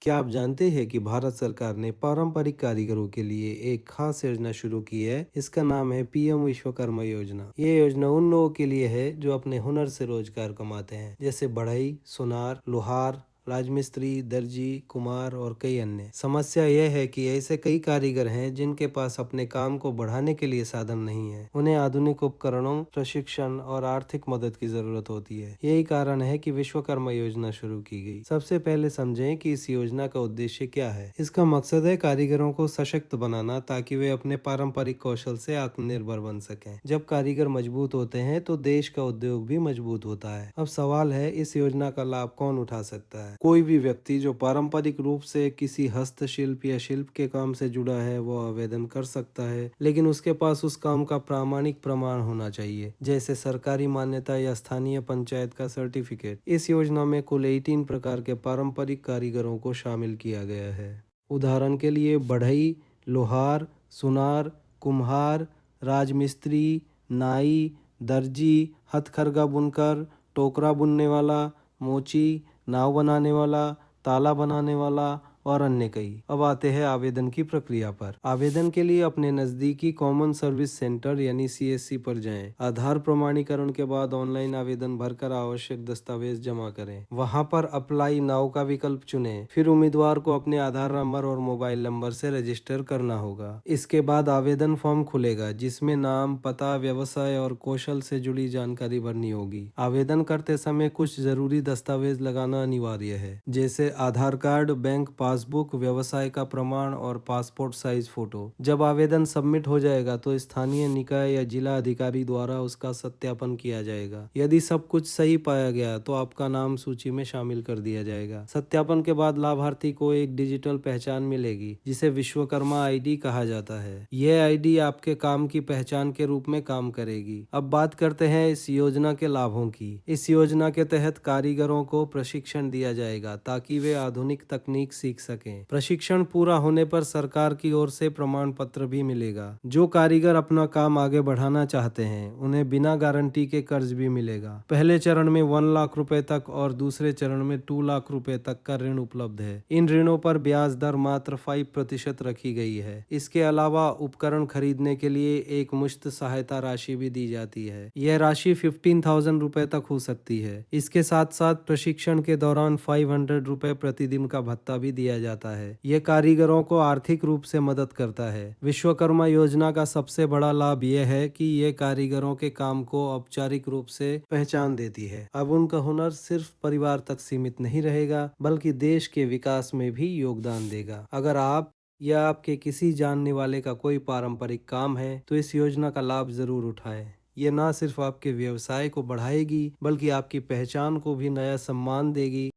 क्या आप जानते हैं कि भारत सरकार ने पारंपरिक कारीगरों के लिए एक खास योजना शुरू की है। इसका नाम है पीएम विश्वकर्मा योजना। ये योजना उन लोगों के लिए है जो अपने हुनर से रोजगार कमाते हैं, जैसे बढ़ई, सुनार, लोहार, राजमिस्त्री, दर्जी, कुमार और कई अन्य। समस्या यह है कि ऐसे कई कारीगर हैं जिनके पास अपने काम को बढ़ाने के लिए साधन नहीं है। उन्हें आधुनिक उपकरणों, प्रशिक्षण और आर्थिक मदद की जरूरत होती है। यही कारण है कि विश्वकर्मा योजना शुरू की गई। सबसे पहले समझें कि इस योजना का उद्देश्य क्या है। इसका मकसद है कारीगरों को सशक्त बनाना, ताकि वे अपने पारंपरिक कौशल से आत्मनिर्भर बन सकें। जब कारीगर मजबूत होते हैं तो देश का उद्योग भी मजबूत होता है। अब सवाल है, इस योजना का लाभ कौन उठा सकता है। कोई भी व्यक्ति जो पारंपरिक रूप से किसी हस्तशिल्प या शिल्प के काम से जुड़ा है वो आवेदन कर सकता है, लेकिन उसके पास उस काम का प्रामाणिक प्रमाण होना चाहिए, जैसे सरकारी मान्यता या स्थानीय पंचायत का सर्टिफिकेट। इस योजना में कुल 18 प्रकार के पारंपरिक कारीगरों को शामिल किया गया है। उदाहरण के लिए बढ़ई, लोहार, सुनार, कुम्हार, राजमिस्त्री, नाई, दर्जी, हथकरघा बुनकर, टोकरा बुनने वाला, मोची, नाव बनाने वाला, ताला बनाने वाला और अन्य कई। अब आते हैं आवेदन की प्रक्रिया पर। आवेदन के लिए अपने नज़दीकी कॉमन सर्विस सेंटर यानी सीएससी पर जाएं। आधार प्रमाणीकरण के बाद ऑनलाइन आवेदन भरकर आवश्यक दस्तावेज जमा करें। वहां पर अप्लाई नाउ का विकल्प चुनें। फिर उम्मीदवार को अपने आधार नंबर और मोबाइल नंबर से रजिस्टर करना होगा। इसके बाद आवेदन फॉर्म खुलेगा, जिसमें नाम, पता, व्यवसाय और कौशल से जुड़ी जानकारी भरनी होगी। आवेदन करते समय कुछ जरूरी दस्तावेज लगाना अनिवार्य है, जैसे आधार कार्ड, बैंक पासबुक, व्यवसाय का प्रमाण और पासपोर्ट साइज फोटो। जब आवेदन सबमिट हो जाएगा तो स्थानीय निकाय या जिला अधिकारी द्वारा उसका सत्यापन किया जाएगा। यदि सब कुछ सही पाया गया तो आपका नाम सूची में शामिल कर दिया जाएगा। सत्यापन के बाद लाभार्थी को एक डिजिटल पहचान मिलेगी, जिसे विश्वकर्मा आईडी कहा जाता है। यह आईडी आपके काम की पहचान के रूप में काम करेगी। अब बात करते हैं इस योजना के लाभों की। इस योजना के तहत कारीगरों को प्रशिक्षण दिया जाएगा, ताकि वे आधुनिक तकनीक सीख सकें। प्रशिक्षण पूरा होने पर सरकार की ओर से प्रमाण पत्र भी मिलेगा। जो कारीगर अपना काम आगे बढ़ाना चाहते हैं उन्हें बिना गारंटी के कर्ज भी मिलेगा। पहले चरण में 1 लाख रुपए तक और दूसरे चरण में 2 लाख रुपए तक का ऋण उपलब्ध है। इन ऋणों पर ब्याज दर मात्र 5% रखी गई है। इसके अलावा उपकरण खरीदने के लिए एक मुश्त सहायता राशि भी दी जाती है। यह राशि 15,000 रुपए तक हो सकती है। इसके साथ साथ प्रशिक्षण के दौरान 500 रुपए प्रतिदिन का भत्ता भी दिया जाता है। यह कारीगरों को आर्थिक रूप से मदद करता है। विश्वकर्मा योजना का सबसे बड़ा लाभ यह है कि यह कारीगरों के काम को औपचारिक रूप से पहचान देती है। अब उनका हुनर सिर्फ परिवार तक सीमित नहीं रहेगा, बल्कि देश के विकास में भी योगदान देगा। अगर आप या आपके किसी जानने वाले का कोई पारंपरिक काम है तो इस योजना का लाभ जरूर उठाएं। ये ना सिर्फ आपके व्यवसाय को बढ़ाएगी, बल्कि आपकी पहचान को भी नया सम्मान देगी।